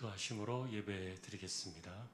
기도하심으로 예배 드리겠습니다.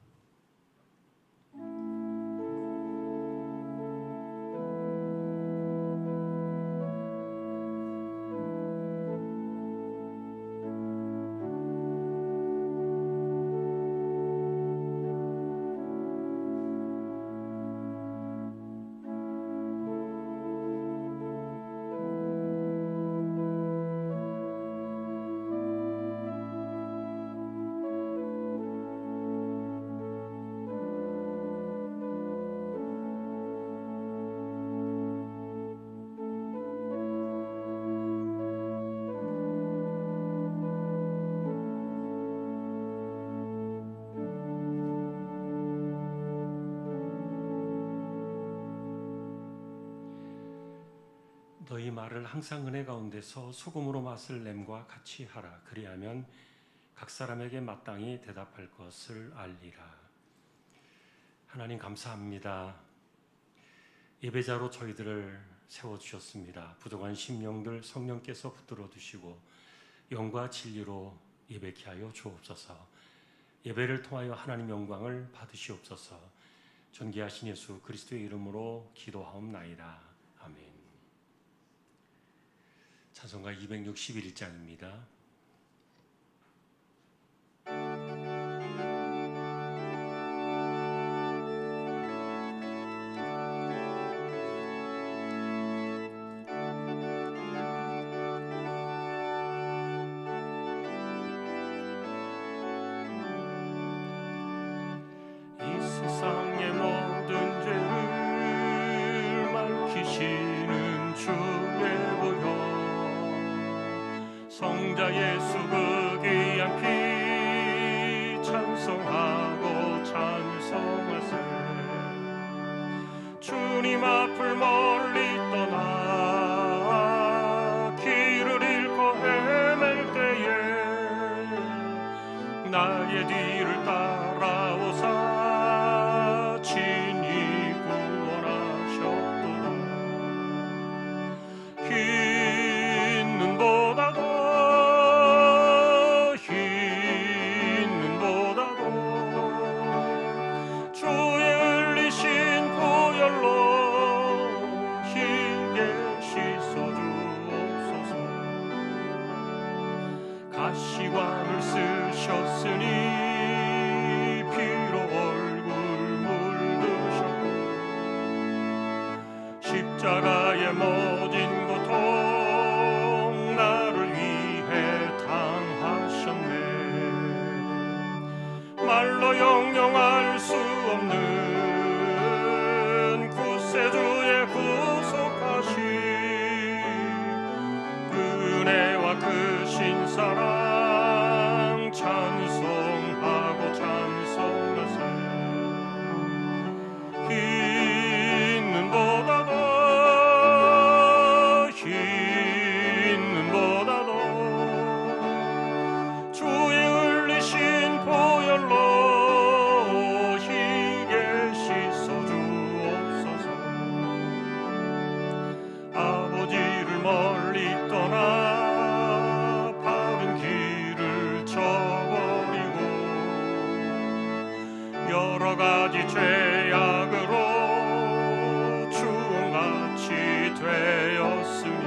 너희 말을 항상 은혜 가운데서 소금으로 맛을 냄과 같이 하라. 그리하면 각 사람에게 마땅히 대답할 것을 알리라. 하나님 감사합니다. 예배자로 저희들을 세워주셨습니다. 부족한 심령들 성령께서 붙들어 두시고 영과 진리로 예배케 하여 주옵소서. 예배를 통하여 하나님 영광을 받으시옵소서. 존귀하신 예수 그리스도의 이름으로 기도하옵나이다. 아멘. 찬송가 261장입니다. 이 세상의 모든 죄를 밝히시는 주의 보혈 성자 예수 그 귀한 피 찬송하고 찬송하세. 주님 앞을 멀리 떠나 길을 잃고 헤맬 때에 나의 뒤를 따라오사 친히 구원하셨도다. 흰 눈보다도 주의 흘리신 보혈로 희게 씻어주옵소서. 가시관을 쓰셨으니 피로 얼굴 물드셨고 십자가의 모진 고통 나를 위해 당하셨네. 말로 영영할 수 없는 구세주의 구속하심 그 은혜와 크신 사랑 찬송하고 찬송하세. 흰 눈보다도 주의 흘리신 보혈로 희게 씻어주옵소서. 아버지를 멀리 떠나 바른 길을 저버리고 여러 가지 죄악으로 주홍같이 되었으니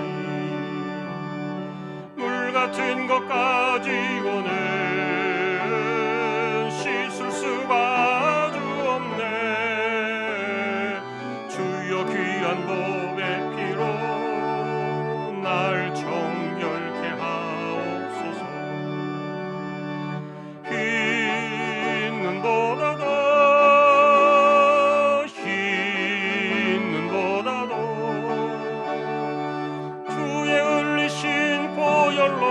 물 같은 것 가지고는 씻을 수가 아주 없네. 주여 귀한 보배 피로 날 정결케 하옵소서. 흰 눈보다도 주의 흘리신 보혈로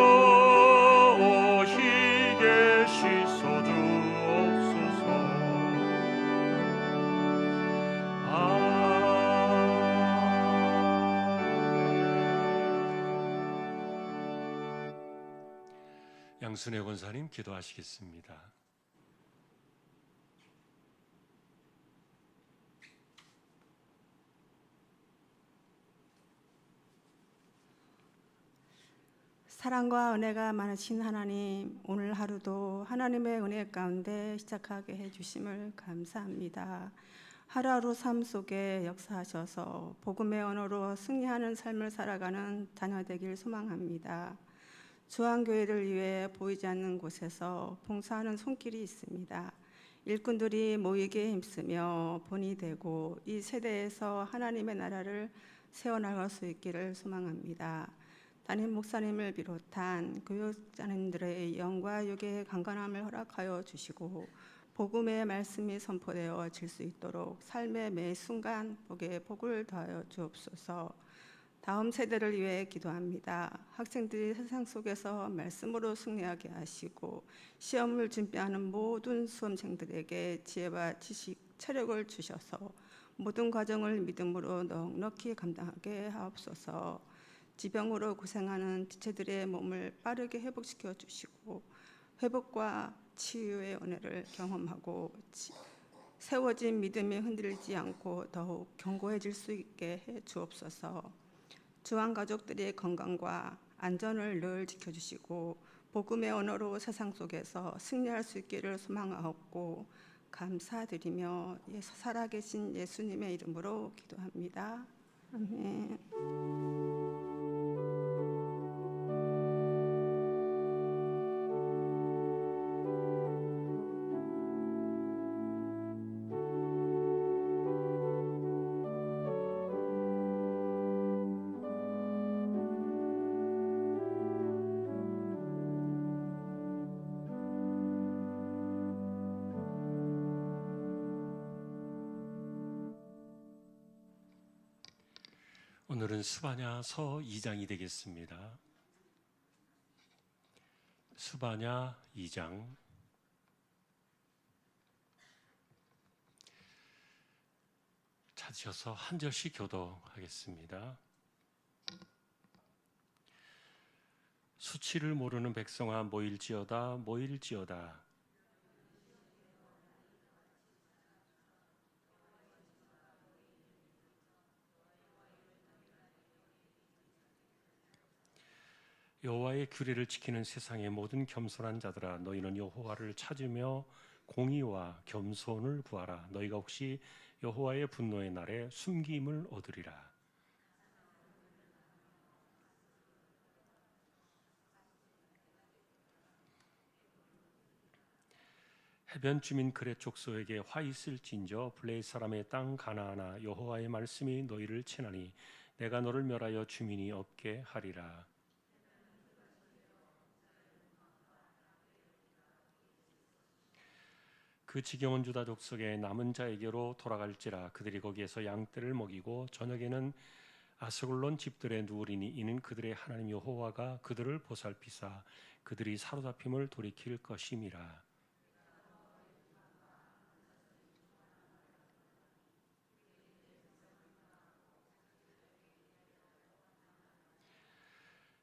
희게 씻어주옵소서. 양순혜 권사님 기도하시겠습니다. 사랑과 은혜가 많으신 하나님, 오늘 하루도 하나님의 은혜 가운데 시작하게 해주심을 감사합니다. 하루하루 삶 속에 역사하셔서 복음의 언어로 승리하는 삶을 살아가는 자녀 되길 소망합니다. 주한교회를 위해 보이지 않는 곳에서 봉사하는 손길이 있습니다. 일꾼들이 모이게 힘쓰며 본이 되고 이 세대에서 하나님의 나라를 세워나갈 수 있기를 소망합니다. 담임 목사님을 비롯한 교육자님들의 영과 육의 강건함을 허락하여 주시고 복음의 말씀이 선포되어질 수 있도록 삶의 매 순간 복에 복을 더하여 주옵소서. 다음 세대를 위해 기도합니다. 학생들이 세상 속에서 말씀으로 승리하게 하시고 시험을 준비하는 모든 수험생들에게 지혜와 지식, 체력을 주셔서 모든 과정을 믿음으로 넉넉히 감당하게 하옵소서. 지병으로 고생하는 지체들의 몸을 빠르게 회복시켜 주시고 회복과 치유의 은혜를 경험하고 세워진 믿음이 흔들리지 않고 더욱 견고해질 수 있게 해 주옵소서. 주한 가족들의 건강과 안전을 늘 지켜주시고 복음의 언어로 세상 속에서 승리할 수 있기를 소망하옵고 감사드리며 살아계신 예수님의 이름으로 기도합니다. 아멘. 오늘은 스바냐서 2장이 되겠습니다. 스바냐 2장. 찾으셔서 한 절씩 교독하겠습니다. 수치를 모르는 백성아 모일지어다 모일지어다. 여호와의 규례를 지키는 세상의 모든 겸손한 자들아 너희는 여호와를 찾으며 공의와 겸손을 구하라. 너희가 혹시 여호와의 분노의 날에 숨김을 얻으리라. 해변 주민 그렛 족속에게 화 있을진저 블레셋 사람의 땅 가나안아 여호와의 말씀이 너희를 치나니 내가 너를 멸하여 주민이 없게 하리라. 그 지경은 유다 족속의 남은 자에게로 돌아갈지라. 그들이 거기에서 양떼를 먹이고 저녁에는 아스글론 집들에 누우리니 이는 그들의 하나님 여호와가 그들을 보살피사 그들이 사로잡힘을 돌이킬 것임이라.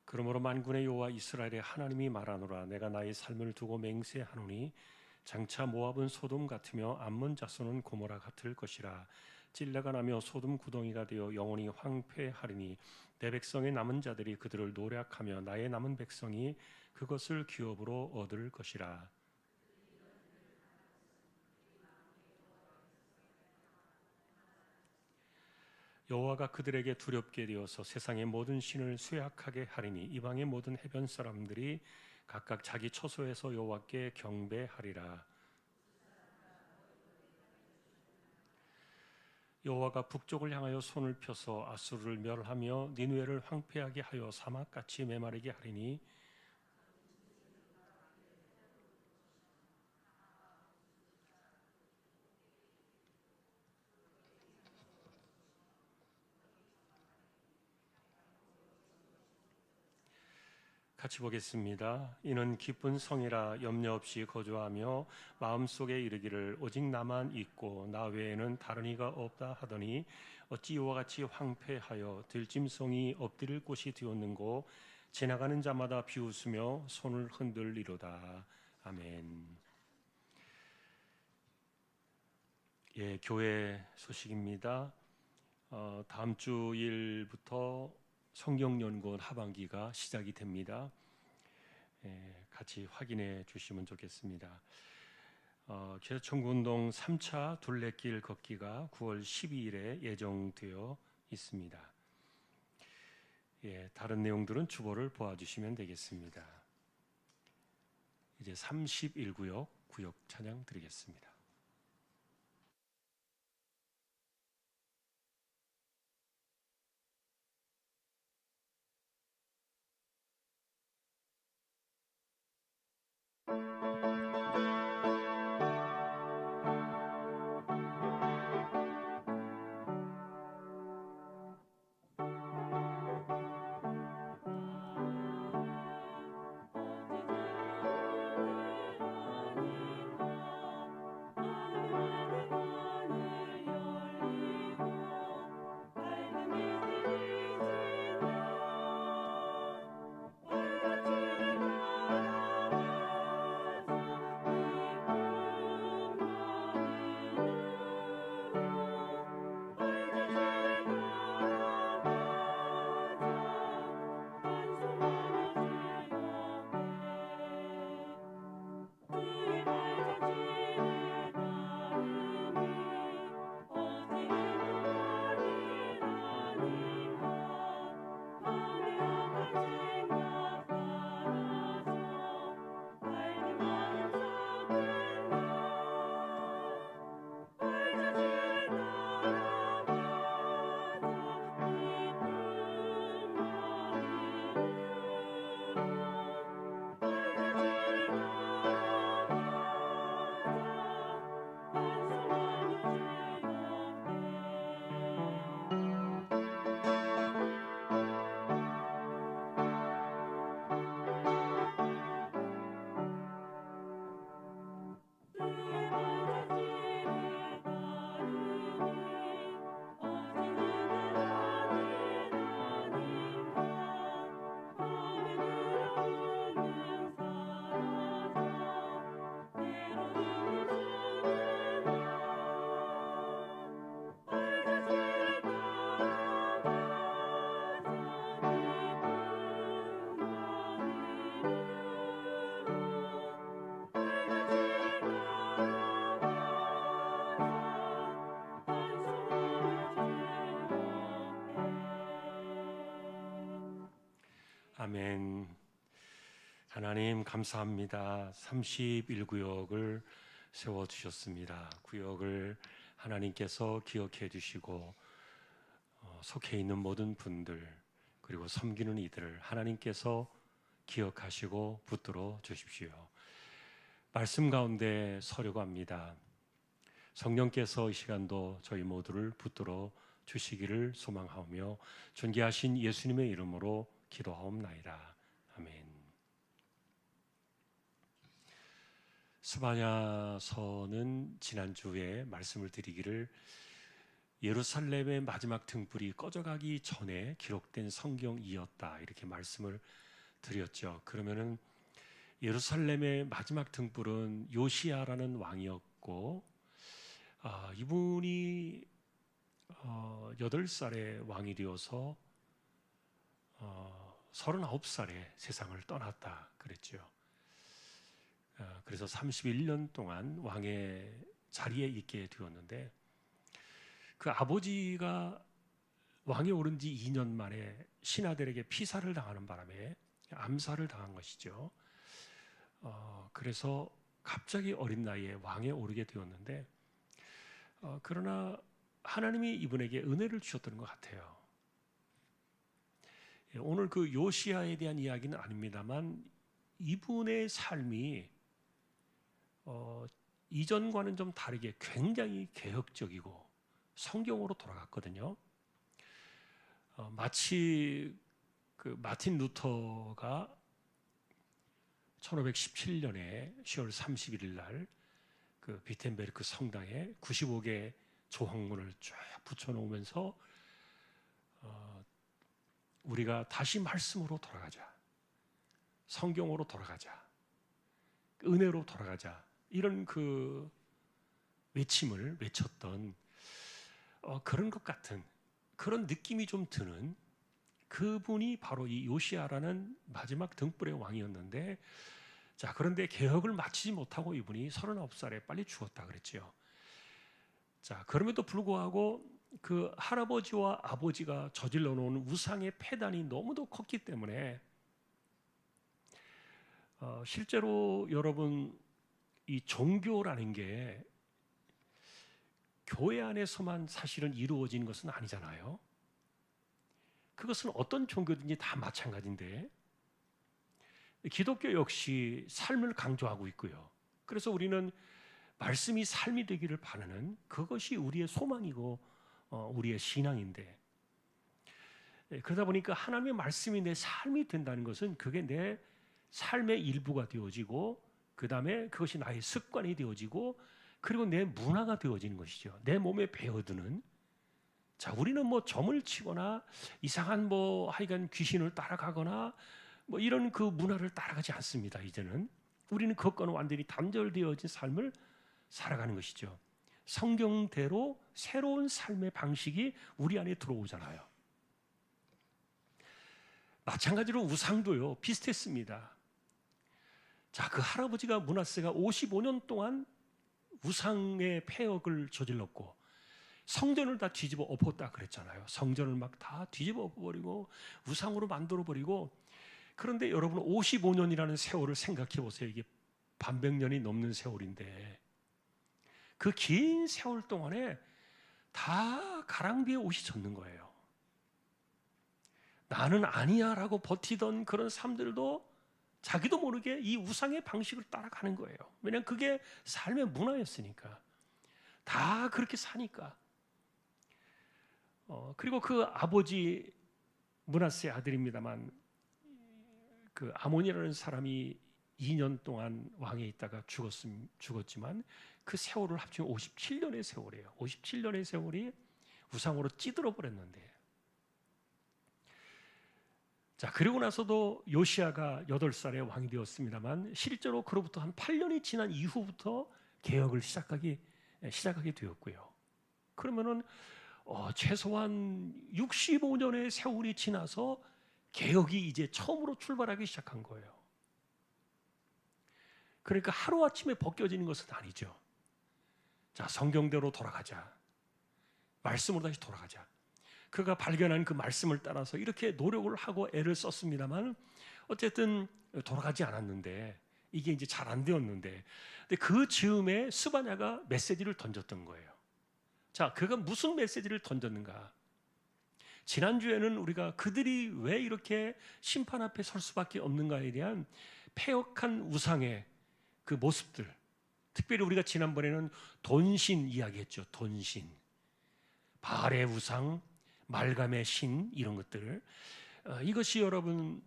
그러므로 만군의 여호와 이스라엘의 하나님이 말하노라. 내가 나의 삶을 두고 맹세하노니 장차 모압은 소돔 같으며 암몬 자손은 고모라 같을 것이라. 찔레가 나며 소돔 구덩이가 되어 영원히 황폐하리니 내 백성의 남은 자들이 그들을 노략하며 나의 남은 백성이 그것을 기업으로 얻을 것이라. 여호와가 그들에게 두렵게 되어서 세상의 모든 신을 쇠약하게 하리니 이방의 모든 해변 사람들이 각각 자기 처소에서 여호와께 경배하리라. 여호와가 북쪽을 향하여 손을 펴서 아수르를 멸하며 니느웨를 황폐하게 하여 사막같이 메마르게 하리니 같이 보겠습니다. 이는 기쁜 성이라 염려 없이 거주하며 마음속에 이르기를 오직 나만 있고 나 외에는 다른 이가 없다 하더니 어찌 이와 같이 황폐하여 들짐승이 엎드릴 곳이 되었는고 지나가는 자마다 비웃으며 손을 흔들리로다. 아멘. 예, 교회 소식입니다. 다음 주일부터 성경연구원 하반기가 시작이 됩니다. 같이 확인해 주시면 좋겠습니다. 제천군동 3차 둘레길 걷기가 9월 12일에 예정되어 있습니다. 다른 내용들은 주보를 보아주시면 되겠습니다. 이제 31구역 구역 찬양 드리겠습니다. 아멘. 하나님 감사합니다. 31구역을 세워주셨습니다. 구역을 하나님께서 기억해 주시고 속해 있는 모든 분들 그리고 섬기는 이들을 하나님께서 기억하시고 붙들어 주십시오. 말씀 가운데 서려고 합니다. 성령께서 이 시간도 저희 모두를 붙들어 주시기를 소망하며 존귀하신 예수님의 이름으로 기도하옵나이다. 아멘. 스바냐서는 지난주에 말씀을 드리기를 예루살렘의 마지막 등불이 꺼져가기 전에 기록된 성경이었다 이렇게 말씀을 드렸죠. 그러면은 예루살렘의 마지막 등불은 요시야라는 왕이었고 이분이 8살에 왕이 되어서 39살에 세상을 떠났다 그랬죠. 그래서 31년 동안 왕의 자리에 있게 되었는데 그 아버지가 왕에 오른 지 2년 만에 신하들에게 피살을 당하는 바람에 암살을 당한 것이죠. 그래서 갑자기 어린 나이에 왕에 오르게 되었는데 그러나 하나님이 이분에게 은혜를 주셨던 것 같아요. 오늘 그 요시야에 대한 이야기는 아닙니다만 이분의 삶이 이전과는 좀 다르게 굉장히 개혁적이고 성경으로 돌아갔거든요. 마치 그 마틴 루터가 1517년에 10월 31일 날 그 비텐베르크 성당에 95개 조항문을 쫙 붙여놓으면서 우리가 다시 말씀으로 돌아가자, 성경으로 돌아가자, 은혜로 돌아가자 이런 그 외침을 외쳤던 그런 것 같은 그런 느낌이 좀 드는 그분이 바로 이 요시야라는 마지막 등불의 왕이었는데, 자, 그런데 개혁을 마치지 못하고 이분이 39살에 빨리 죽었다 그랬죠. 자, 그럼에도 불구하고 그 할아버지와 아버지가 저질러 놓은 우상의 폐단이 너무도 컸기 때문에 실제로 여러분, 이 종교라는 게 교회 안에서만 사실은 이루어진 것은 아니잖아요. 그것은 어떤 종교든지 다 마찬가지인데, 기독교 역시 삶을 강조하고 있고요. 그래서 우리는 말씀이 삶이 되기를 바라는, 그것이 우리의 소망이고 우리의 신앙인데, 그러다 보니까 하나님의 말씀이 내 삶이 된다는 것은 그게 내 삶의 일부가 되어지고, 그 다음에 그것이 나의 습관이 되어지고, 그리고 내 문화가 되어지는 것이죠. 내 몸에 배어드는. 자, 우리는 뭐 점을 치거나 이상한 하여간 귀신을 따라가거나 이런 그 문화를 따라가지 않습니다. 이제는 우리는 그것과는 완전히 단절되어진 삶을 살아가는 것이죠. 성경대로 새로운 삶의 방식이 우리 안에 들어오잖아요. 마찬가지로 우상도요, 비슷했습니다. 자, 그 할아버지가 므낫세가 55년 동안 우상의 폐역을 저질렀고 성전을 다 뒤집어 엎었다 그랬잖아요. 성전을 막 다 뒤집어 엎어버리고 우상으로 만들어버리고. 그런데 여러분, 55년이라는 세월을 생각해 보세요. 이게 반백년이 넘는 세월인데, 그 긴 세월 동안에 다 가랑비에 옷이 젖는 거예요. 나는 아니야 라고 버티던 그런 사람들도 자기도 모르게 이 우상의 방식을 따라가는 거예요. 왜냐하면 그게 삶의 문화였으니까. 다 그렇게 사니까. 그리고 그 아버지 므낫세 아들입니다만, 그 아몬이라는 사람이 2년 동안 왕에 있다가 죽었지만 그 세월을 합치면 57년의 세월이에요. 57년의 세월이 우상으로 찌들어 버렸는데, 자, 그리고 나서도 요시야가 8살에 왕이 되었습니다만, 실제로 그로부터 한 8년이 지난 이후부터 개혁을 시작하게 되었고요. 그러면은 최소한 65년의 세월이 지나서 개혁이 이제 처음으로 출발하기 시작한 거예요. 그러니까 하루아침에 벗겨지는 것은 아니죠. 자, 성경대로 돌아가자. 말씀으로 다시 돌아가자. 그가 발견한 그 말씀을 따라서 이렇게 노력을 하고 애를 썼습니다만, 어쨌든 돌아가지 않았는데, 이게 이제 잘 안 되었는데, 근데 그 즈음에 스바냐가 메시지를 던졌던 거예요. 자, 그가 무슨 메시지를 던졌는가? 지난주에는 우리가 그들이 왜 이렇게 심판 앞에 설 수밖에 없는가에 대한 패역한 우상의 그 모습들, 특별히 우리가 지난번에는 돈신 이야기했죠. 돈신, 바알의 우상, 말감의 신, 이런 것들. 이것이 여러분,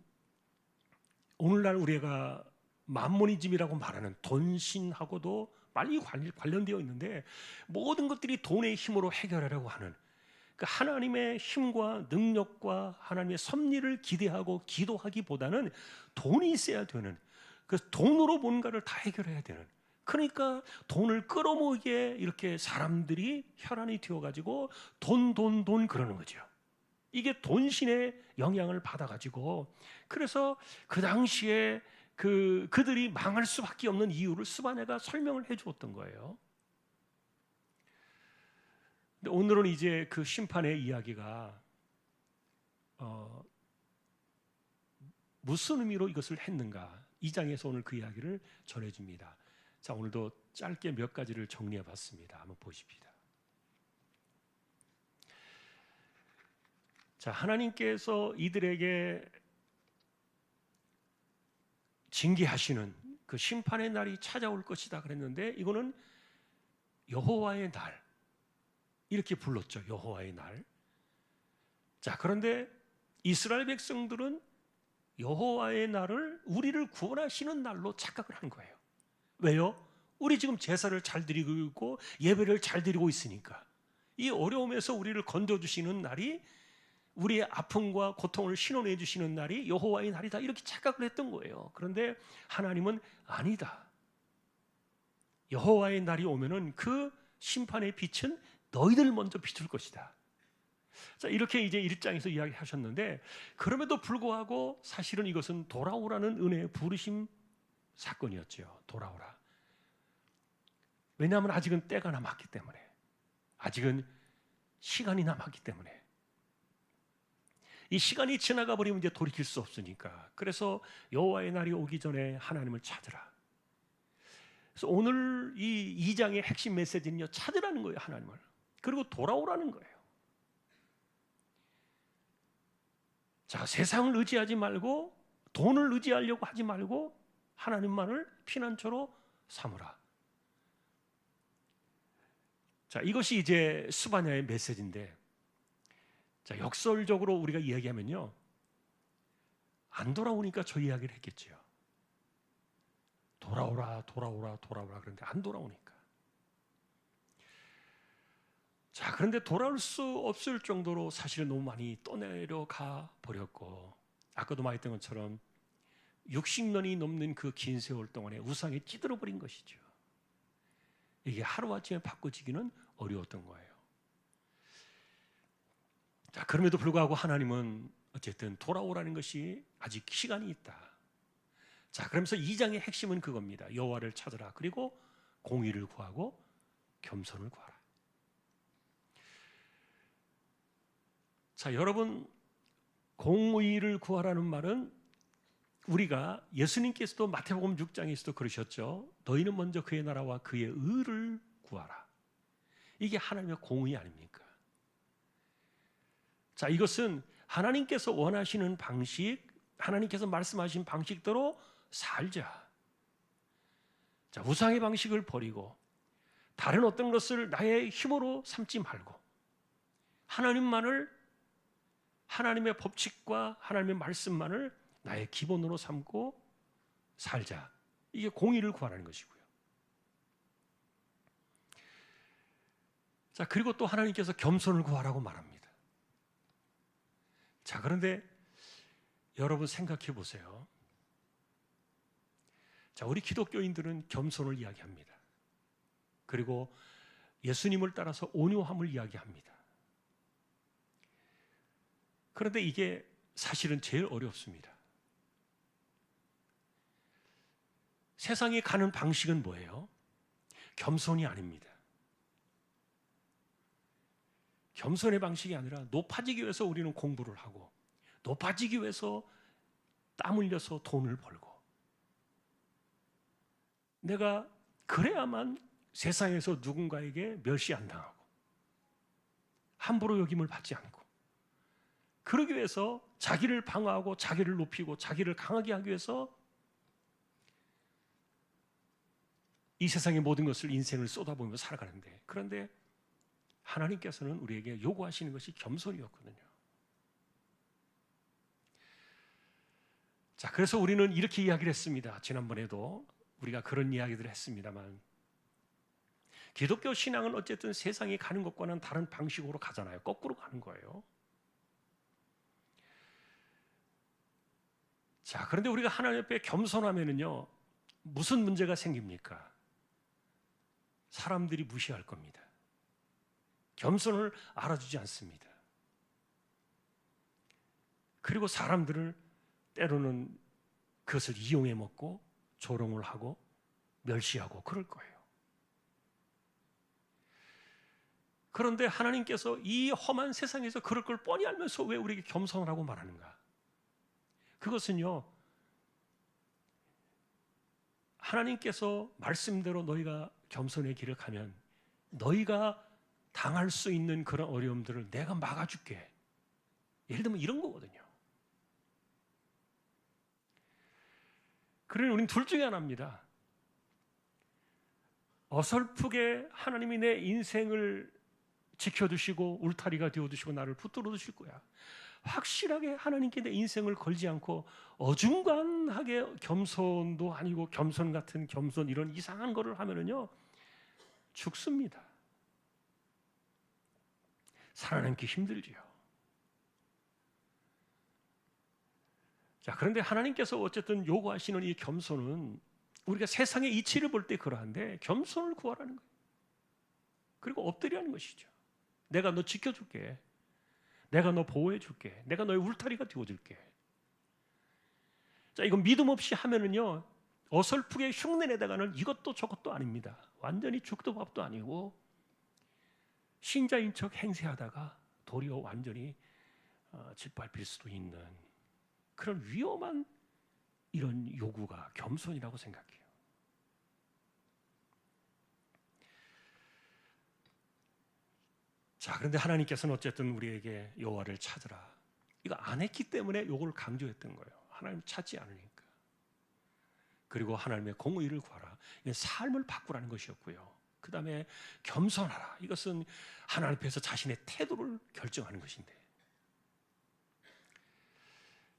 오늘날 우리가 만모니즘이라고 말하는 돈신하고도 빨리 관련되어 있는데, 모든 것들이 돈의 힘으로 해결하려고 하는, 그 하나님의 힘과 능력과 하나님의 섭리를 기대하고 기도하기보다는 돈이 있어야 되는, 그 돈으로 뭔가를 다 해결해야 되는, 그러니까 돈을 끌어모으게 이렇게 사람들이 혈안이 되어가지고 돈 그러는 거죠. 이게 돈신의 영향을 받아가지고, 그래서 그 당시에 그들이 망할 수밖에 없는 이유를 스바냐가 설명을 해주었던 거예요. 근데 오늘은 이제 그 심판의 이야기가 무슨 의미로 이것을 했는가, 2장에서 오늘 그 이야기를 전해줍니다. 자, 오늘도 짧게 몇 가지를 정리해 봤습니다. 한번 보십시다. 자, 하나님께서 이들에게 징계하시는 그 심판의 날이 찾아올 것이다 그랬는데, 이거는 여호와의 날, 이렇게 불렀죠. 여호와의 날. 자, 그런데 이스라엘 백성들은 여호와의 날을 우리를 구원하시는 날로 착각을 한 거예요. 왜요? 우리 지금 제사를 잘 드리고 있고 예배를 잘 드리고 있으니까, 이 어려움에서 우리를 건져주시는 날이, 우리의 아픔과 고통을 신원해 주시는 날이 여호와의 날이다, 이렇게 착각을 했던 거예요. 그런데 하나님은 아니다. 여호와의 날이 오면은 그 심판의 빛은 너희들 먼저 비출 것이다. 자, 이렇게 이제 1장에서 이야기하셨는데, 그럼에도 불구하고 사실은 이것은 돌아오라는 은혜의 부르심 사건이었죠. 돌아오라. 왜냐하면 아직은 때가 남았기 때문에, 아직은 시간이 남았기 때문에, 이 시간이 지나가 버리면 이제 돌이킬 수 없으니까. 그래서 여호와의 날이 오기 전에 하나님을 찾으라. 그래서 오늘 이 2장의 핵심 메시지는요, 찾으라는 거예요, 하나님을. 그리고 돌아오라는 거예요. 자, 세상을 의지하지 말고, 돈을 의지하려고 하지 말고 하나님만을 피난처로 삼으라. 자, 이것이 이제 스바냐의 메시지인데, 자, 역설적으로 우리가 이야기하면요, 안 돌아오니까 저 이야기를 했겠죠. 돌아오라, 돌아오라, 돌아오라. 그런데 안 돌아오니까. 자, 그런데 돌아올 수 없을 정도로 사실은 너무 많이 떠내려가 버렸고, 아까도 말했던 것처럼 60년이 넘는 그 긴 세월 동안에 우상에 찌들어 버린 것이죠. 이게 하루아침에 바꿔지기는 어려웠던 거예요. 자, 그럼에도 불구하고 하나님은 어쨌든 돌아오라는 것이 아직 시간이 있다. 자, 그러면서 2장의 핵심은 그겁니다. 여호와를 찾으라. 그리고 공의를 구하고 겸손을 구하라. 자, 여러분, 공의를 구하라는 말은 우리가 예수님께서도 마태복음 6장에서도 그러셨죠. 너희는 먼저 그의 나라와 그의 의를 구하라. 이게 하나님의 공의 아닙니까? 자, 이것은 하나님께서 원하시는 방식, 하나님께서 말씀하신 방식대로 살자. 자, 우상의 방식을 버리고 다른 어떤 것을 나의 힘으로 삼지 말고 하나님만을, 하나님의 법칙과 하나님의 말씀만을 나의 기본으로 삼고 살자. 이게 공의를 구하라는 것이고요. 자, 그리고 또 하나님께서 겸손을 구하라고 말합니다. 자, 그런데 여러분 생각해 보세요. 자, 우리 기독교인들은 겸손을 이야기합니다. 그리고 예수님을 따라서 온유함을 이야기합니다. 그런데 이게 사실은 제일 어렵습니다. 세상이 가는 방식은 뭐예요? 겸손이 아닙니다. 겸손의 방식이 아니라 높아지기 위해서 우리는 공부를 하고, 높아지기 위해서 땀 흘려서 돈을 벌고, 내가 그래야만 세상에서 누군가에게 멸시 안 당하고 함부로 여김을 받지 않고, 그러기 위해서 자기를 방어하고 자기를 높이고 자기를 강하게 하기 위해서 이 세상의 모든 것을, 인생을 쏟아부으며 살아가는데, 그런데 하나님께서는 우리에게 요구하시는 것이 겸손이었거든요. 자, 그래서 우리는 이렇게 이야기를 했습니다. 지난번에도 우리가 그런 이야기들을 했습니다만, 기독교 신앙은 어쨌든 세상이 가는 것과는 다른 방식으로 가잖아요. 거꾸로 가는 거예요. 자, 그런데 우리가 하나님 앞에 겸손하면은요, 무슨 문제가 생깁니까? 사람들이 무시할 겁니다. 겸손을 알아주지 않습니다. 그리고 사람들을 때로는 그것을 이용해 먹고 조롱을 하고 멸시하고 그럴 거예요. 그런데 하나님께서 이 험한 세상에서 그럴 걸 뻔히 알면서 왜 우리에게 겸손하라고 말하는가? 그것은요, 하나님께서 말씀대로 너희가 겸손의 길을 가면 너희가 당할 수 있는 그런 어려움들을 내가 막아줄게. 예를 들면 이런 거거든요. 그러니 우리는 둘 중에 하나입니다. 어설프게 하나님이 내 인생을 지켜주시고 울타리가 되어주시고 나를 붙들어 주실 거야. 확실하게 하나님께 내 인생을 걸지 않고 어중간하게 겸손도 아니고 겸손 같은 겸손, 이런 이상한 거를 하면은요, 죽습니다. 살아남기 힘들지요. 자, 그런데 하나님께서 어쨌든 요구하시는 이 겸손은 우리가 세상의 이치를 볼 때 그러한데 겸손을 구하라는 거예요. 그리고 엎드리라는 것이죠. 내가 너 지켜줄게. 내가 너 보호해 줄게. 내가 너의 울타리가 되어줄게. 자, 이거 믿음 없이 하면은요, 어설프게 흉내내다가는 이것도 저것도 아닙니다. 완전히 죽도 밥도 아니고 신자인 척 행세하다가 도리어 완전히 짓밟힐 수도 있는 그런 위험한 이런 요구가 겸손이라고 생각해요. 자, 그런데 하나님께서는 어쨌든 우리에게 여호와를 찾으라, 이거 안 했기 때문에 요걸 강조했던 거예요. 하나님 찾지 않으니까. 그리고 하나님의 공의를 구하라, 이건 삶을 바꾸라는 것이었고요. 그 다음에 겸손하라, 이것은 하나님 앞에서 자신의 태도를 결정하는 것인데,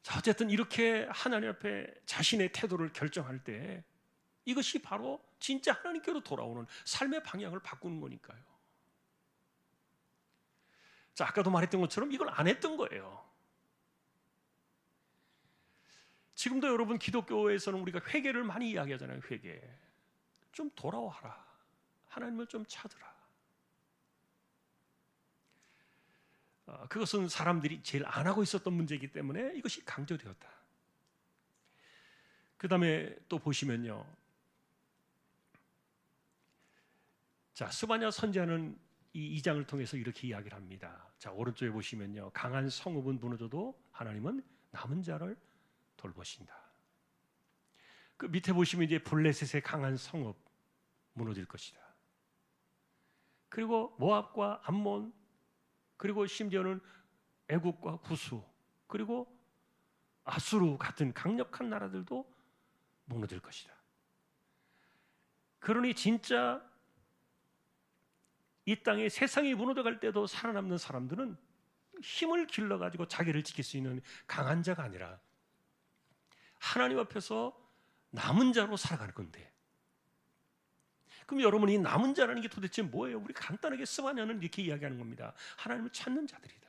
자, 어쨌든 이렇게 하나님 앞에 자신의 태도를 결정할 때 이것이 바로 진짜 하나님께로 돌아오는 삶의 방향을 바꾸는 거니까요. 자, 아까도 말했던 것처럼 이걸 안 했던 거예요. 지금도 여러분 기독교에서는 우리가 회개를 많이 이야기하잖아요. 회개. 좀 돌아와라. 하나님을 좀 찾으라. 그것은 사람들이 제일 안 하고 있었던 문제이기 때문에 이것이 강조되었다. 그 다음에 또 보시면요, 자, 스바냐 선지자는 이 2장을 통해서 이렇게 이야기를 합니다. 자, 오른쪽에 보시면요, 강한 성읍은 무너져도 하나님은 남은 자를 돌보신다. 그 밑에 보시면 이제 블레셋의 강한 성읍 무너질 것이다. 그리고 모압과 암몬, 그리고 심지어는 애국과 구수, 그리고 아수르 같은 강력한 나라들도 무너질 것이다. 그러니 진짜 이 땅에 세상이 무너져갈 때도 살아남는 사람들은 힘을 길러가지고 자기를 지킬 수 있는 강한 자가 아니라 하나님 앞에서 남은 자로 살아가는 건데, 그럼 여러분, 이 남은 자라는 게 도대체 뭐예요? 우리 간단하게 스바냐는 이렇게 이야기하는 겁니다. 하나님을 찾는 자들이다.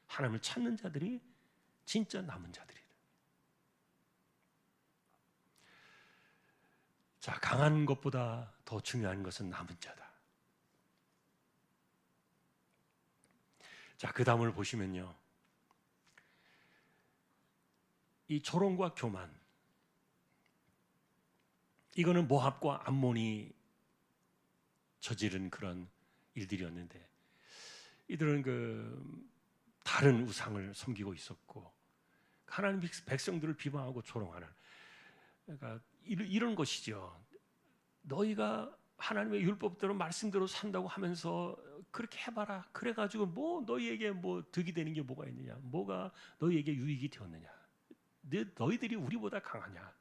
하나님을 찾는 자들이 진짜 남은 자들이다. 자, 강한 것보다 더 중요한 것은 남은 자다. 자, 그 다음을 보시면요, 이 조롱과 교만, 이거는 모압과 암몬이 저지른 그런 일들이었는데, 이들은 그 다른 우상을 섬기고 있었고 하나님 백성들을 비방하고 조롱하는, 그러니까 이런 것이죠. 너희가 하나님의 율법대로 말씀대로 산다고 하면서 그렇게 해봐라. 그래가지고 뭐 너희에게 뭐 득이 되는 게 뭐가 있느냐? 뭐가 너희에게 유익이 되었느냐? 너희들이 우리보다 강하냐?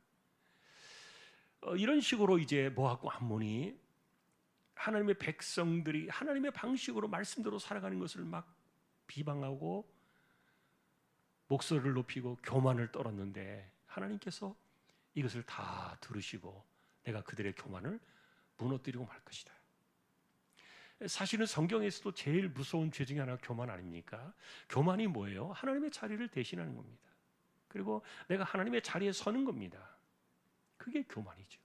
이런 식으로 이제 모압과 암몬이 하나님의 백성들이 하나님의 방식으로 말씀대로 살아가는 것을 막 비방하고 목소리를 높이고 교만을 떨었는데, 하나님께서 이것을 다 들으시고 내가 그들의 교만을 무너뜨리고 말 것이다. 사실은 성경에서도 제일 무서운 죄 중에 하나가 교만 아닙니까? 교만이 뭐예요? 하나님의 자리를 대신하는 겁니다. 그리고 내가 하나님의 자리에 서는 겁니다. 그게 교만이죠.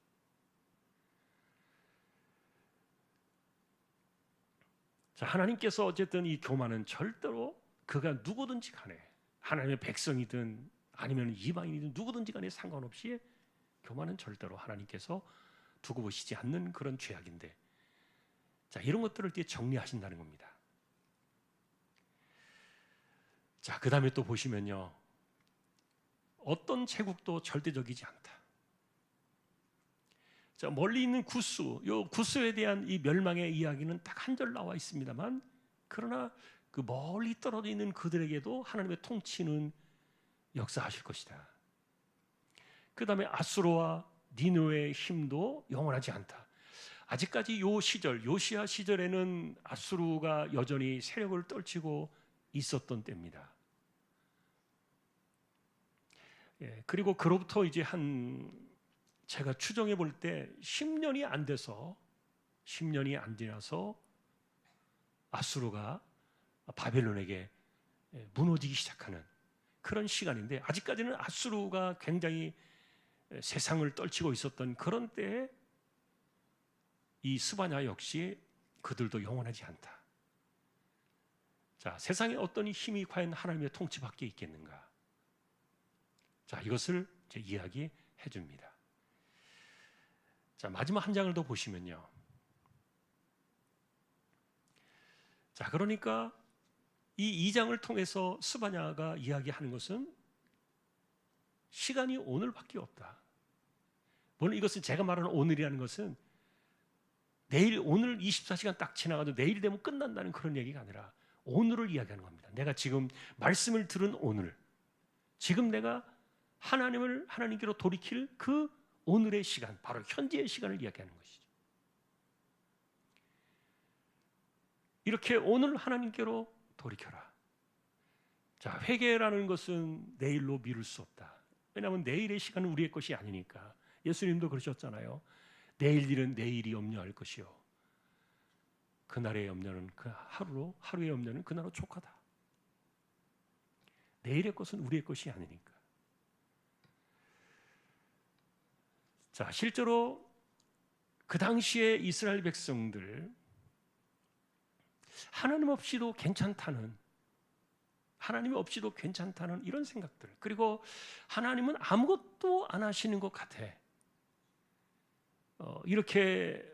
자, 하나님께서 어쨌든 이 교만은 절대로 그가 누구든지 간에, 하나님의 백성이든 아니면 이방인이든 누구든지 간에 상관없이 교만은 절대로 하나님께서 두고 보시지 않는 그런 죄악인데, 자, 이런 것들을 이제 정리하신다는 겁니다. 자, 그 다음에 또 보시면요, 어떤 제국도 절대적이지 않다. 자, 멀리 있는 구스, 요 구스에 대한 이 멸망의 이야기는 딱 한 절 나와 있습니다만, 그러나 그 멀리 떨어져 있는 그들에게도 하나님의 통치는 역사하실 것이다. 그 다음에 아수르와 니느웨의 힘도 영원하지 않다. 아직까지 요 시절, 요시야 시절에는 아수르가 여전히 세력을 떨치고 있었던 때입니다. 예, 그리고 그로부터 이제 제가 추정해 볼 때 10년이 안 돼서, 10년이 안 지나서 아수르가 바벨론에게 무너지기 시작하는 그런 시간인데, 아직까지는 아수르가 굉장히 세상을 떨치고 있었던 그런 때에 이 스바냐 역시 그들도 영원하지 않다. 자, 세상에 어떤 힘이 과연 하나님의 통치 밖에 있겠는가? 자, 이것을 이제 이야기해 줍니다. 자, 마지막 한 장을 더 보시면요. 자, 그러니까 이 2장을 통해서 스바냐가 이야기하는 것은 시간이 오늘밖에 없다. 물론 이것은 제가 말하는 오늘이라는 것은 내일, 오늘 24시간 딱 지나가도 내일이 되면 끝난다는 그런 얘기가 아니라 오늘을 이야기하는 겁니다. 내가 지금 말씀을 들은 오늘, 지금 내가 하나님께로 돌이킬 그 오늘의 시간, 바로 현재의 시간을 이야기하는 것이죠. 이렇게 오늘 하나님께로 돌이켜라. 자, 회개라는 것은 내일로 미룰 수 없다. 왜냐하면 내일의 시간은 우리의 것이 아니니까. 예수님도 그러셨잖아요. 내일 일은 내일이 염려할 것이요, 그날의 염려는 그 하루의 염려는 그날로 족하다. 내일의 것은 우리의 것이 아니니까. 자, 실제로 그 당시에 이스라엘 백성들, 하나님 없이도 괜찮다는, 하나님이 없이도 괜찮다는 이런 생각들, 그리고 하나님은 아무것도 안 하시는 것 같아, 이렇게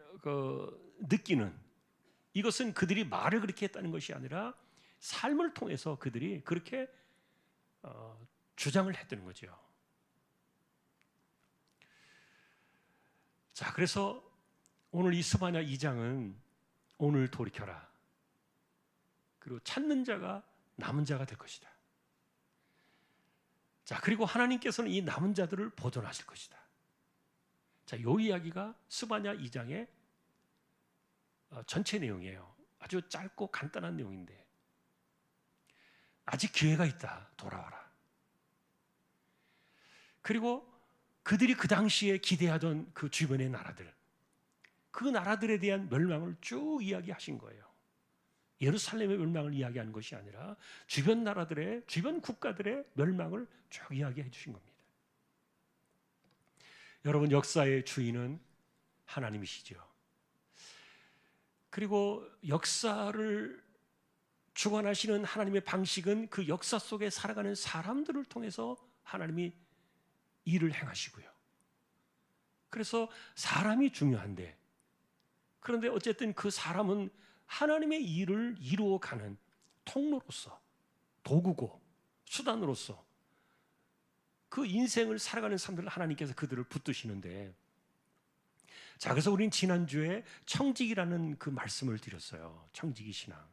느끼는, 이것은 그들이 말을 그렇게 했다는 것이 아니라 삶을 통해서 그들이 그렇게 주장을 했다는 거죠. 자, 그래서 오늘 이 스바냐 2장은 오늘 돌이켜라, 그리고 찾는 자가 남은 자가 될 것이다. 자, 그리고 하나님께서는 이 남은 자들을 보존하실 것이다. 자, 이 이야기가 스바냐 2장의 전체 내용이에요. 아주 짧고 간단한 내용인데, 아직 기회가 있다, 돌아와라. 그리고 그들이 그 당시에 기대하던 그 주변의 나라들, 그 나라들에 대한 멸망을 쭉 이야기하신 거예요. 예루살렘의 멸망을 이야기하는 것이 아니라 주변 나라들의, 주변 국가들의 멸망을 쭉 이야기해 주신 겁니다. 여러분, 역사의 주인은 하나님이시죠. 그리고 역사를 주관하시는 하나님의 방식은 그 역사 속에 살아가는 사람들을 통해서 하나님이 일을 행하시고요. 그래서 사람이 중요한데, 그런데 어쨌든 그 사람은 하나님의 일을 이루어가는 통로로서, 도구고 수단으로서 그 인생을 살아가는 사람들을 하나님께서 그들을 붙드시는데, 자, 그래서 우리는 지난주에 청직이라는 그 말씀을 드렸어요. 청직이 신앙.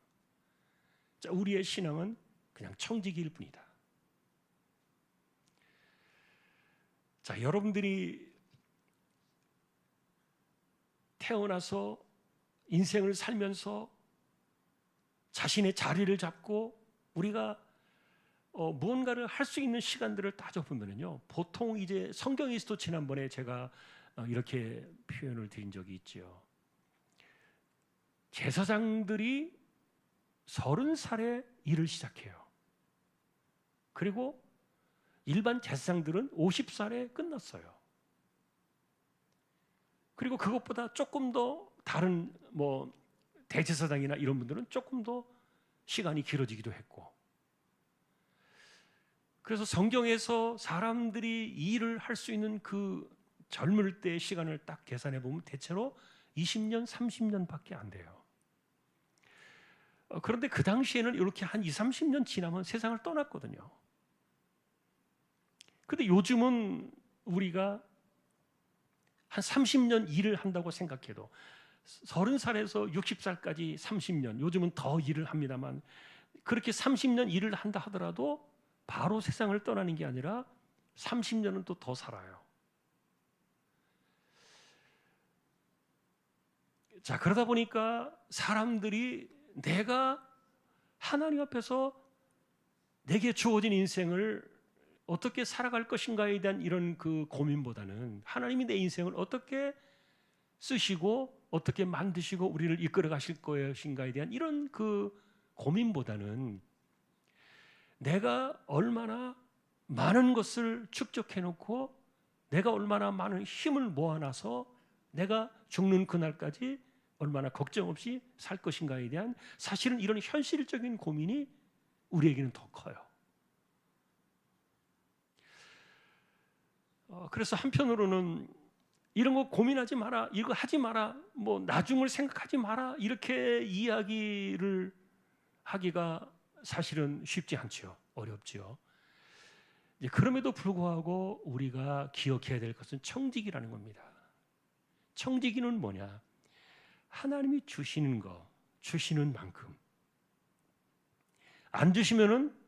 자, 우리의 신앙은 그냥 청직일 뿐이다. 자, 여러분들이 태어나서 인생을 살면서 자신의 자리를 잡고 우리가 무언가를 할 수 있는 시간들을 따져보면요, 보통 이제 성경에서도 지난번에 제가 이렇게 표현을 드린 적이 있죠. 제사장들이 30살에 일을 시작해요. 그리고 일반 제사장들은 50살에 끝났어요. 그리고 그것보다 조금 더 다른 대제사장이나 이런 분들은 조금 더 시간이 길어지기도 했고, 그래서 성경에서 사람들이 일을 할 수 있는 그 젊을 때의 시간을 딱 계산해 보면 대체로 20년, 30년밖에 안 돼요. 그런데 그 당시에는 이렇게 한 20, 30년 지나면 세상을 떠났거든요. 그런데 요즘은 우리가 한 30년 일을 한다고 생각해도 30살에서 60살까지 30년, 요즘은 더 일을 합니다만, 그렇게 30년 일을 한다 하더라도 바로 세상을 떠나는 게 아니라 30년은 또 더 살아요. 자, 그러다 보니까 사람들이 내가 하나님 앞에서 내게 주어진 인생을 어떻게 살아갈 것인가에 대한 이런 그 고민보다는 하나님이 내 인생을 어떻게 쓰시고 어떻게 만드시고 우리를 이끌어 가실 것인가에 대한 이런 그 고민보다는 내가 얼마나 많은 것을 축적해 놓고 내가 얼마나 많은 힘을 모아놔서 내가 죽는 그날까지 얼마나 걱정 없이 살 것인가에 대한 사실은 이런 현실적인 고민이 우리에게는 더 커요. 그래서 한편으로는 이런 거 고민하지 마라, 이거 하지 마라, 뭐 나중을 생각하지 마라, 이렇게 이야기를 하기가 사실은 쉽지 않죠. 어렵죠. 그럼에도 불구하고 우리가 기억해야 될 것은 청지기라는 겁니다. 청지기는 뭐냐? 하나님이 주시는 거, 주시는 만큼. 안 주시면은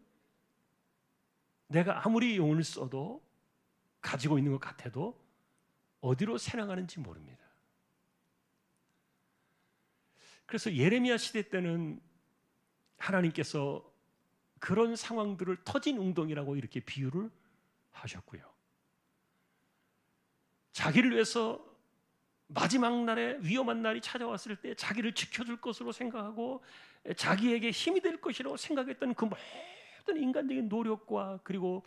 내가 아무리 용을 써도 가지고 있는 것 같아도 어디로 새나가는지 모릅니다. 그래서 예레미야 시대 때는 하나님께서 그런 상황들을 터진 웅덩이라고 이렇게 비유를 하셨고요. 자기를 위해서 마지막 날에 위험한 날이 찾아왔을 때 자기를 지켜줄 것으로 생각하고 자기에게 힘이 될 것이라고 생각했던 그 모든 인간적인 노력과 그리고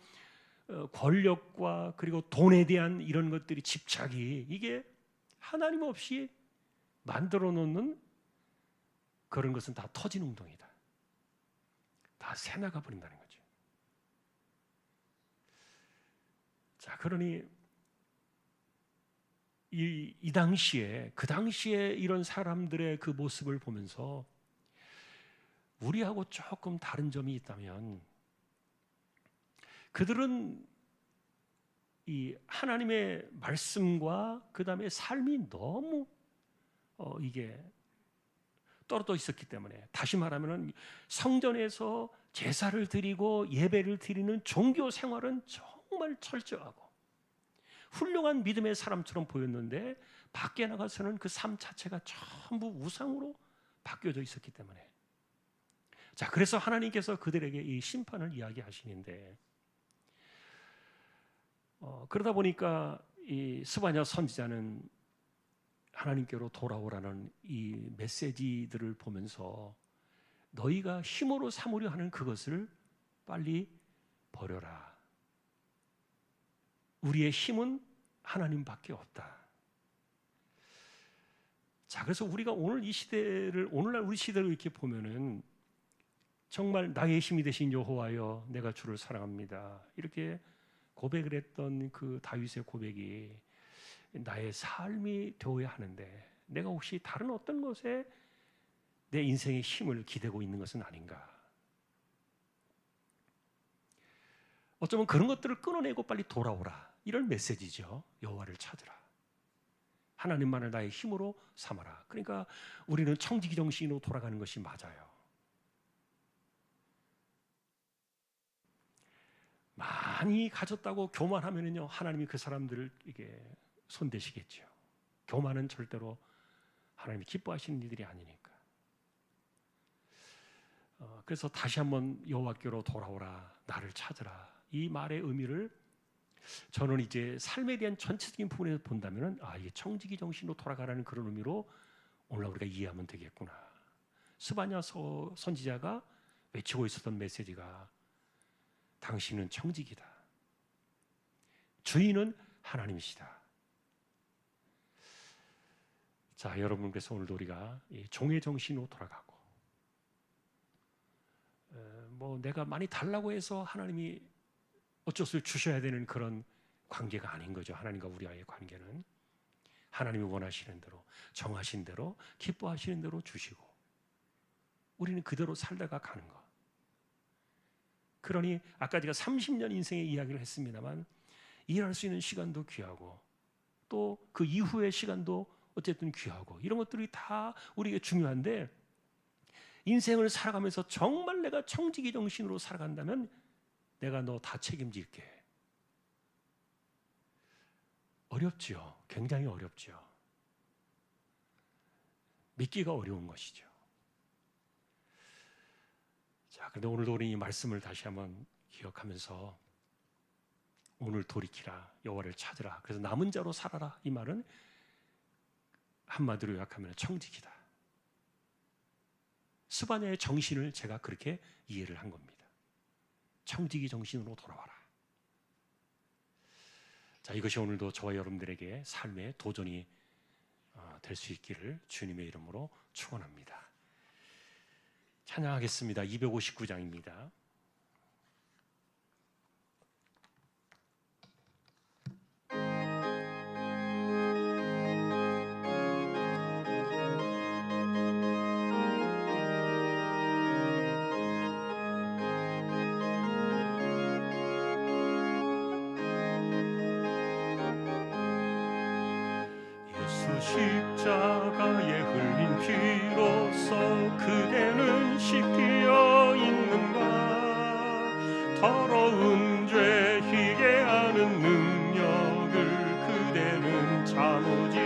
권력과 그리고 돈에 대한 이런 것들이 집착이 이게 하나님 없이 만들어 놓는 그런 것은 다 터진 웅덩이다. 다 새나가 버린다는 거죠. 자, 그러니 이 당시에 그 당시에 이런 사람들의 그 모습을 보면서 우리하고 조금 다른 점이 있다면 그들은 이 하나님의 말씀과 그 다음에 삶이 너무 이게 떨어져 있었기 때문에 다시 말하면 성전에서 제사를 드리고 예배를 드리는 종교 생활은 정말 철저하고 훌륭한 믿음의 사람처럼 보였는데 밖에 나가서는 그 삶 자체가 전부 우상으로 바뀌어져 있었기 때문에 자 그래서 하나님께서 그들에게 이 심판을 이야기하시는데 그러다 보니까 이 스바냐 선지자는 하나님께로 돌아오라는 이 메시지들을 보면서 너희가 힘으로 삼으려 하는 그것을 빨리 버려라. 우리의 힘은 하나님밖에 없다. 자, 그래서 우리가 오늘 이 시대를 오늘날 우리 시대를 이렇게 보면은 정말 나의 힘이 되신 여호와여, 내가 주를 사랑합니다. 이렇게 고백을 했던 그 다윗의 고백이 나의 삶이 되어야 하는데 내가 혹시 다른 어떤 것에 내 인생의 힘을 기대고 있는 것은 아닌가? 어쩌면 그런 것들을 끊어내고 빨리 돌아오라 이런 메시지죠. 여호와를 찾으라. 하나님만을 나의 힘으로 삼아라. 그러니까 우리는 청지기 정신으로 돌아가는 것이 맞아요. 많이 가졌다고 교만하면은요 하나님이 그 사람들을 이게 손대시겠죠. 교만은 절대로 하나님이 기뻐하시는 일들이 아니니까. 그래서 다시 한번 여호와께로 돌아오라, 나를 찾으라. 이 말의 의미를 저는 이제 삶에 대한 전체적인 부분에서 본다면은 이게 청지기 정신으로 돌아가라는 그런 의미로 오늘 우리가 이해하면 되겠구나. 스바냐 선지자가 외치고 있었던 메시지가 당신은 청지기다. 주인은 하나님이시다. 자, 여러분, 그래서 오늘도 우리가 종의 정신으로 돌아가고 뭐 내가 많이 달라고 해서 하나님이 어쩔 수 없이 주셔야 되는 그런 관계가 아닌 거죠. 하나님과 우리와의 관계는 하나님이 원하시는 대로 정하신 대로 기뻐하시는 대로 주시고 우리는 그대로 살다가 가는 것. 그러니 아까 제가 30년 인생의 이야기를 했습니다만 일할 수 있는 시간도 귀하고 또 그 이후의 시간도 어쨌든 귀하고 이런 것들이 다 우리에게 중요한데 인생을 살아가면서 정말 내가 청지기 정신으로 살아간다면 내가 너 다 책임질게. 어렵죠. 굉장히 어렵죠. 믿기가 어려운 것이죠. 자, 그런데 오늘도 우리 이 말씀을 다시 한번 기억하면서 오늘 돌이키라, 여호와를 찾으라. 그래서 남은 자로 살아라. 이 말은 한마디로 요약하면 청지기다. 스바냐의 정신을 제가 그렇게 이해를 한 겁니다. 청지기 정신으로 돌아와라. 자, 이것이 오늘도 저와 여러분들에게 삶의 도전이 될 수 있기를 주님의 이름으로 축원합니다. 찬양하겠습니다. 259장입니다. 십자가에 흘린 피로써 그대는 씻기어 있는가? 더러운 죄 희게하는 능력을 그대는 참으지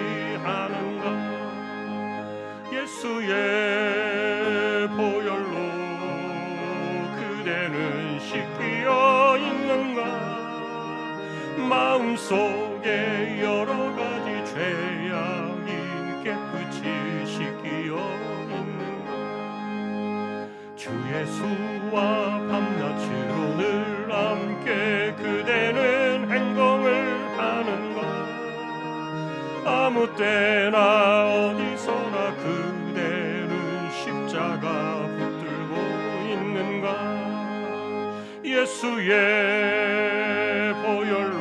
않은가? 예수의 보혈로 그대는 씻기어 있는가? 마음속에 여러 가지 죄악이 깨끗이 씻기어 있는가? 주 예수와 밤낮으로 늘 함께 그대는 행동을 하는가? 아무 때나 어디서나 그대는 십자가 붙들고 있는가? 예수의 보혈로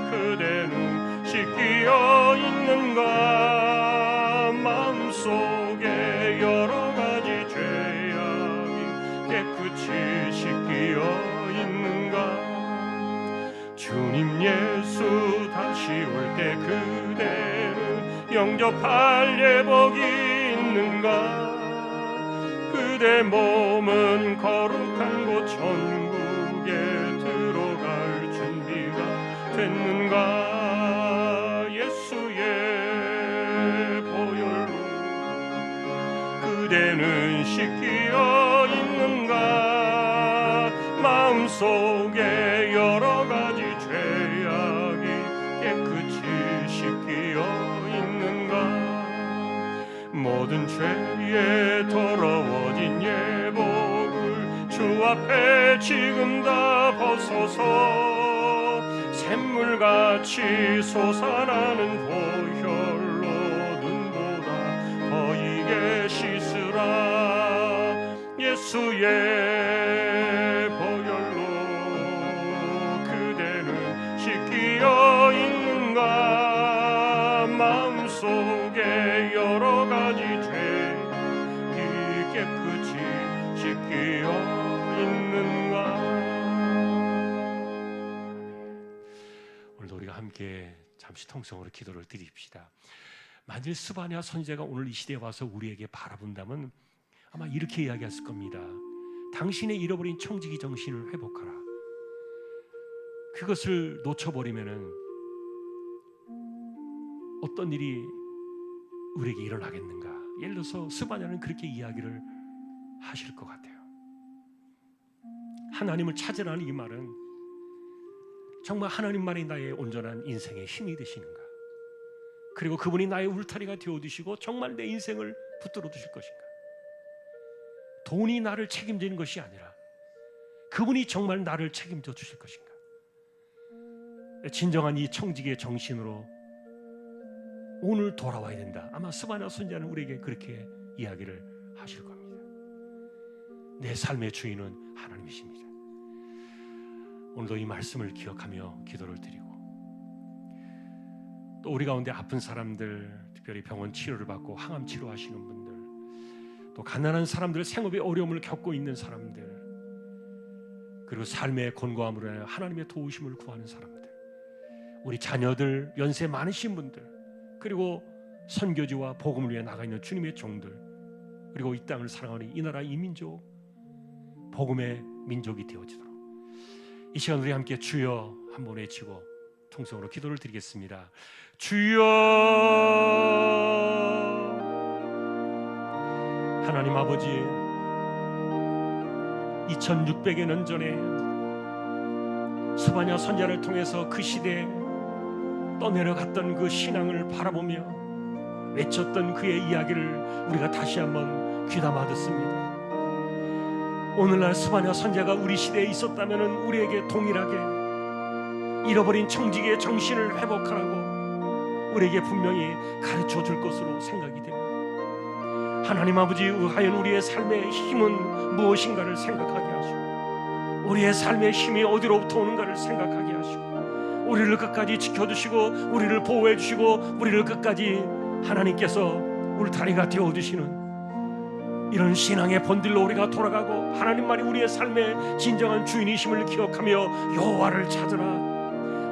그대는 씻기어 있는가? 마음속에 여러 가지 죄악이 깨끗이 씻기어 있는가? 주님 예수 다시 올 때 그대는 영접할 예복이 있는가? 그대 몸은 거룩한 곳 천국에 들어갈 준비가 됐는가? 예수의 보혈로 그대는 씻기어 있는가? 마음속에 여러 가지 죄악이 깨끗이 씻기어 있는가? 모든 죄에 더러워진 예복을 주 앞에 지금 다 벗어서 샘물같이 솟아나는 보혈로 눈보다 더 이게 씻으라. 예수의 보혈로 그대는 씻기어 있는가? 마음속에 여러 가지 죄이 깨끗이 씻기어 있는가? 오늘도 우리가 함께 잠시 통성으로 기도를 드립시다. 만일 스바냐 선지자가 오늘 이 시대에 와서 우리에게 바라본다면 아마 이렇게 이야기했을 겁니다. 당신의 잃어버린 청지기 정신을 회복하라. 그것을 놓쳐버리면은 어떤 일이 우리에게 일어나겠는가? 예를 들어서 스바냐는 그렇게 이야기를 하실 것 같아요. 하나님을 찾으라는 이 말은 정말 하나님만이 나의 온전한 인생의 힘이 되시는가? 그리고 그분이 나의 울타리가 되어주시고 정말 내 인생을 붙들어 주실 것인가? 돈이 나를 책임지는 것이 아니라 그분이 정말 나를 책임져 주실 것인가? 진정한 이 청지기의 정신으로 오늘 돌아와야 된다. 아마 스바냐 선지자는 우리에게 그렇게 이야기를 하실 겁니다. 내 삶의 주인은 하나님이십니다. 오늘도 이 말씀을 기억하며 기도를 드리고, 또 우리 가운데 아픈 사람들, 특별히 병원 치료를 받고 항암 치료하시는 분들, 또 가난한 사람들, 생업의 어려움을 겪고 있는 사람들, 그리고 삶의 곤고함으로 인하여 하나님의 도우심을 구하는 사람들, 우리 자녀들, 연세 많으신 분들, 그리고 선교지와 복음을 위해 나가 있는 주님의 종들, 그리고 이 땅을 사랑하는 이 나라 이 민족, 복음의 민족이 되어지도록 이 시간 우리 함께 주여 한번 외치고 통성으로 기도를 드리겠습니다. 주여. 하나님 아버지, 2600여 년 전에 스바냐 선지자를 통해서 그 시대에 떠내려갔던 그 신앙을 바라보며 외쳤던 그의 이야기를 우리가 다시 한번 귀담아 듣습니다. 오늘날 스바냐 선지자가 우리 시대에 있었다면 우리에게 동일하게 잃어버린 청지기의 정신을 회복하라고 우리에게 분명히 가르쳐 줄 것으로 생각이 됩니다. 하나님 아버지, 과연 우리의 삶의 힘은 무엇인가를 생각하게 하시고, 우리의 삶의 힘이 어디로부터 오는가를 생각하게 하시고, 우리를 끝까지 지켜주시고 우리를 보호해 주시고 우리를 끝까지 하나님께서 울타리가 되어주시는 이런 신앙의 본질로 우리가 돌아가고, 하나님만이 우리의 삶의 진정한 주인이심을 기억하며 여호와를 찾으라,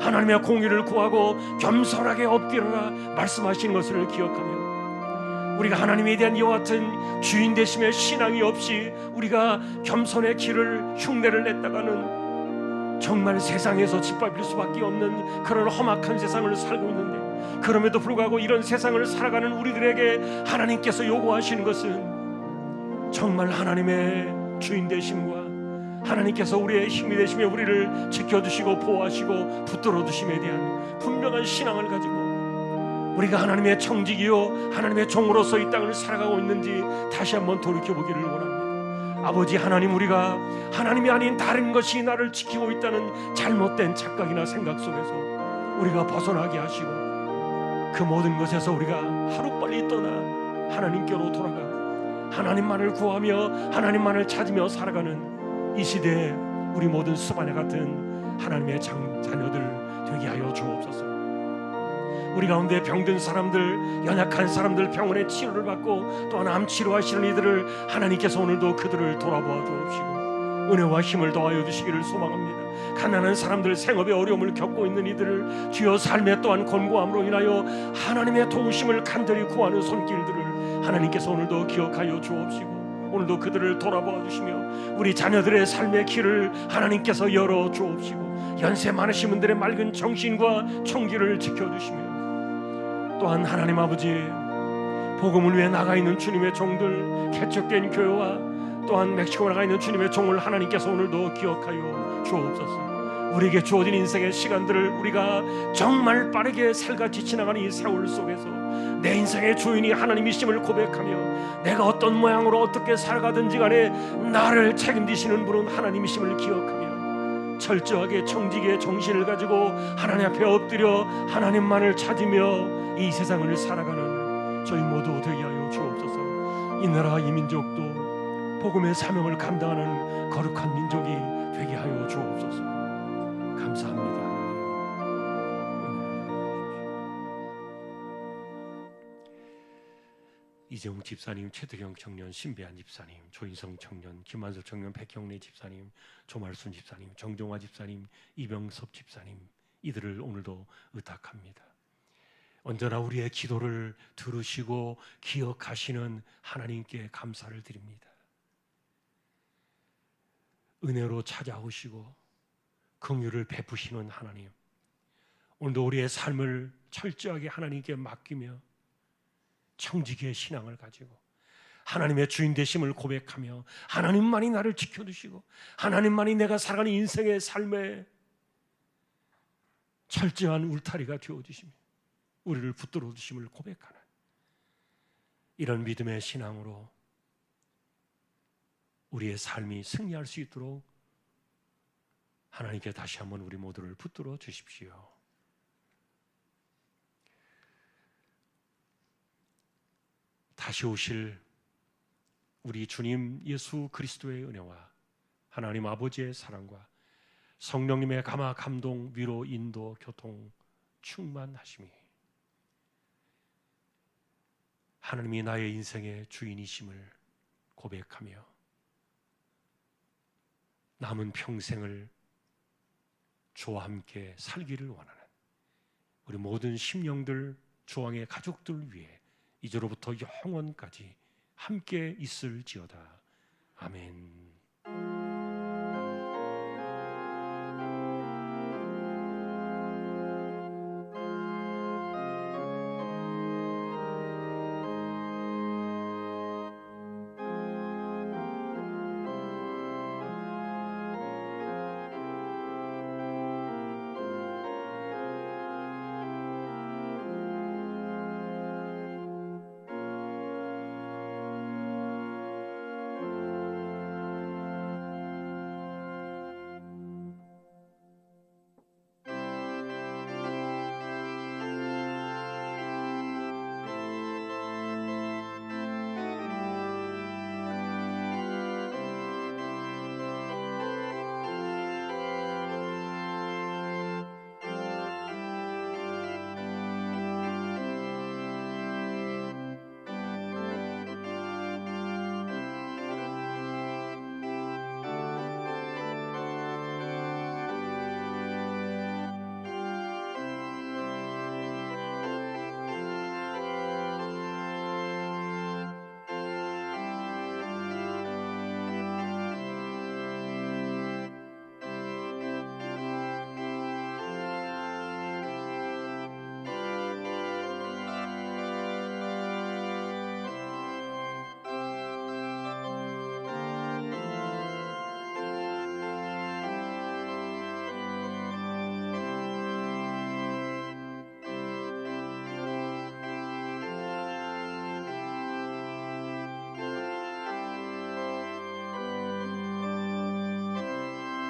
하나님의 공의를 구하고 겸손하게 엎드려라 말씀하시는 것을 기억하며, 우리가 하나님에 대한 이와 같은 주인 되심의 신앙이 없이 우리가 겸손의 길을 흉내를 냈다가는 정말 세상에서 짓밟힐 수밖에 없는 그런 험악한 세상을 살고 있는데, 그럼에도 불구하고 이런 세상을 살아가는 우리들에게 하나님께서 요구하시는 것은 정말 하나님의 주인 되심과 하나님께서 우리의 힘이 되시며 우리를 지켜주시고 보호하시고 붙들어 주심에 대한 분명한 신앙을 가지고 우리가 하나님의 청직이요 하나님의 종으로서 이 땅을 살아가고 있는지 다시 한번 돌이켜보기를 원합니다. 아버지 하나님, 우리가 하나님이 아닌 다른 것이 나를 지키고 있다는 잘못된 착각이나 생각 속에서 우리가 벗어나게 하시고, 그 모든 것에서 우리가 하루빨리 떠나 하나님께로 돌아가 하나님만을 구하며 하나님만을 찾으며 살아가는 이 시대에 우리 모든 스바냐 같은 하나님의 자녀들 되게 하여 주옵소서. 우리 가운데 병든 사람들, 연약한 사람들, 병원에 치료를 받고 또한 암 치료하시는 이들을 하나님께서 오늘도 그들을 돌아보아 주옵시고 은혜와 힘을 더하여 주시기를 소망합니다. 가난한 사람들, 생업의 어려움을 겪고 있는 이들을 주여 삶의 또한 곤고함으로 인하여 하나님의 도우심을 간절히 구하는 손길들을 하나님께서 오늘도 기억하여 주옵시고 오늘도 그들을 돌아보아 주시며 우리 자녀들의 삶의 길을 하나님께서 열어 주옵시고 연세 많으신 분들의 맑은 정신과 청기를 지켜주시며, 또한 하나님 아버지, 복음을 위해 나가 있는 주님의 종들, 개척된 교회와 또한 멕시코에 나가 있는 주님의 종을 하나님께서 오늘도 기억하여 주옵소서. 우리에게 주어진 인생의 시간들을 우리가 정말 빠르게 살같이 지나가는 이 세월 속에서 내 인생의 주인이 하나님이심을 고백하며 내가 어떤 모양으로 어떻게 살아가든지 간에 나를 책임지시는 분은 하나님이심을 기억하며 철저하게 청지기의 정신을 가지고 하나님 앞에 엎드려 하나님만을 찾으며 이 세상을 살아가는 저희 모두 되게 하여 주옵소서. 이 나라 이 민족도 복음의 사명을 감당하는 거룩한 민족이 되게 하여 주옵소서. 감사합니다. 이재용 집사님, 최태경 청년, 신배한 집사님, 조인성 청년, 김한솔 청년, 백형래 집사님, 조말순 집사님, 정종화 집사님, 이병섭 집사님, 이들을 오늘도 의탁합니다. 언제나 우리의 기도를 들으시고 기억하시는 하나님께 감사를 드립니다. 은혜로 찾아오시고 긍휼을 베푸시는 하나님, 오늘도 우리의 삶을 철저하게 하나님께 맡기며 청지기의 신앙을 가지고 하나님의 주인 되심을 고백하며 하나님만이 나를 지켜주시고 하나님만이 내가 살아가는 인생의 삶에 철저한 울타리가 되어주시며 우리를 붙들어 주심을 고백하는 이런 믿음의 신앙으로 우리의 삶이 승리할 수 있도록 하나님께 다시 한번 우리 모두를 붙들어 주십시오. 다시 오실 우리 주님 예수 그리스도의 은혜와 하나님 아버지의 사랑과 성령님의 감화, 감동, 위로, 인도, 교통, 충만하심이 하나님이 나의 인생의 주인이심을 고백하며 남은 평생을 주와 함께 살기를 원하는 우리 모든 심령들, 주왕의 가족들 위해 이제로부터 영원까지 함께 있을지어다. 아멘.